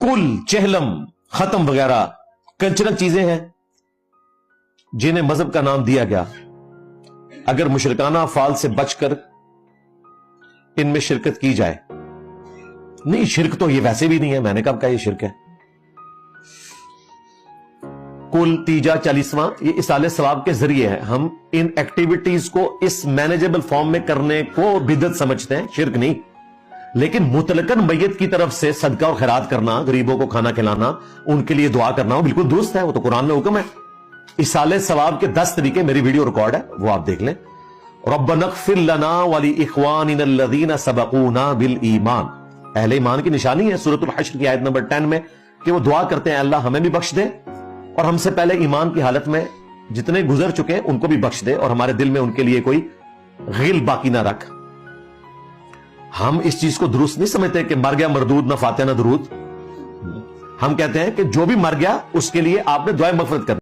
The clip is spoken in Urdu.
کل چہلم ختم وغیرہ کنچرک چیزیں ہیں جنہیں مذہب کا نام دیا گیا. اگر مشرکانہ افعال سے بچ کر ان میں شرکت کی جائے, نہیں شرک تو یہ ویسے بھی نہیں ہے, میں نے کب کہا یہ شرک ہے. کل تیجا 40واں یہ اصالہ ثواب کے ذریعے ہے. ہم ان ایکٹیویٹیز کو اس مینیجبل فارم میں کرنے کو بدعت سمجھتے ہیں, شرک نہیں. لیکن مطلقاً میت کی طرف سے صدقہ اور خیرات کرنا, غریبوں کو کھانا کھلانا, ان کے لیے دعا کرنا, وہ بالکل درست ہے, وہ تو قرآن میں حکم ہے. اصالہ ثواب کے 10 طریقے میری ویڈیو ریکارڈ ہے, وہ آپ دیکھ لیں. ربنا اغفر لنا ولاخواننا الذین سبقونا بالایمان, اہل ایمان کی نشانی ہے سورۃ الحشر کی آیت نمبر 10 میں کہ وہ دعا کرتے ہیں اللہ ہمیں بھی بخش دے اور ہم سے پہلے ایمان کی حالت میں جتنے گزر چکے ہیں ان کو بھی بخش دے, اور ہمارے دل میں ان کے لیے کوئی غل باقی نہ رکھ. ہم اس چیز کو درست نہیں سمجھتے کہ مر گیا مردود نہ فاتحہ نہ درود. ہم کہتے ہیں کہ جو بھی مر گیا اس کے لیے آپ نے دعائے مغفرت کرنا.